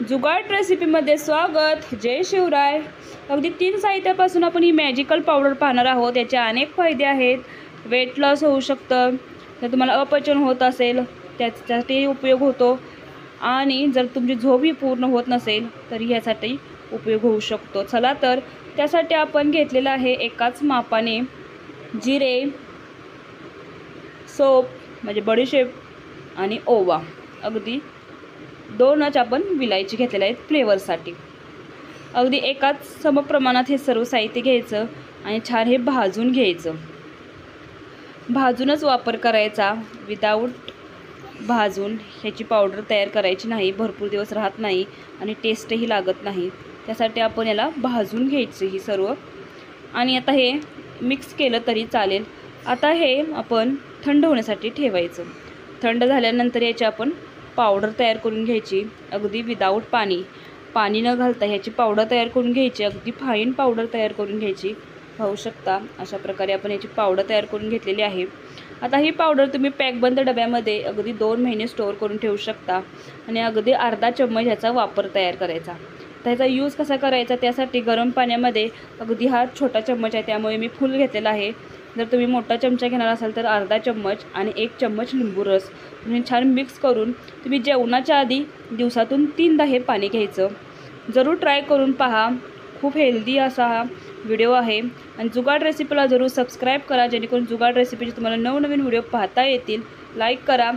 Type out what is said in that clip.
जुगाड रेसिपीमध्ये स्वागत. जय शिवराय. अगदी 3 साहित्यापासून आपण ही मॅजिकल पावडर पाहणार आहोत. याचे अनेक फायदे आहेत. वेट लॉस होऊ शकतं, जर तुम्हाला अपचन होत असेल त्याच्यासाठी उपयोग होतो, आणि जर तुमची झोप ही पूर्ण होत नसेल तर यासाठी उपयोग होऊ शकतो. चला तर त्यासाठी आपण घेतलेलं आहे एकाच मापाने जिरे, सोप म्हणजे बडीशेप आणि ओवा. अगदी 2च आपण विलायची घेतलेले आहेत फ्लेवरसाठी. अगदी एकाच समप्रमाणात हे सर्व साहित्य घ्यायचं आणि छान हे भाजून घ्यायचं. भाजूनच वापर करायचा. विदाऊट भाजून ह्याची पावडर तयार करायची नाही, भरपूर दिवस राहत नाही आणि टेस्टही लागत नाही. त्यासाठी आपण याला भाजून घ्यायचं ही सर्व. आणि आता हे मिक्स केलं तरी चालेल. आता हे आपण थंड होण्यासाठी ठेवायचं. थंड झाल्यानंतर याची आपण पावडर तयार करून घ्यायची. अगदी विदाऊट पाणी न घालता ह्याची पावडर तयार करून घ्यायची. अगदी फाईन पावडर तयार करून घ्यायची. पाहू शकता अशा प्रकारे आपण याची पावडर तयार करून घेतलेली आहे. आता ही पावडर तुम्ही पॅकबंद डब्यामध्ये अगदी 2 महिने स्टोअर करून ठेवू शकता. आणि अगदी अर्धा चम्मच ह्याचा वापर तयार करायचा. त्याचा यूज कसा करायचा त्यासाठी गरम पाण्यामध्ये अगदी हा छोटा चम्मच आहे त्यामुळे मी फुल घेतलेला आहे. जर तुम्ही मोठा चमचा घेणार असाल तर अर्धा चम्मच आणि 1 चम्मच लिंबू रस तुम्ही छान मिक्स करून तुम्ही जेवणाच्या आधी दिवसातून 3दा हे पाणी घ्यायचं. जरूर ट्राय करून पहा. खूप हेल्दी असा हा व्हिडिओ आहे. आणि जुगाड रेसिपीला जरूर सबस्क्राईब करा जेणेकरून जुगाड रेसिपीचे तुम्हाला नवनवीन व्हिडिओ पाहता येतील. लाईक करा.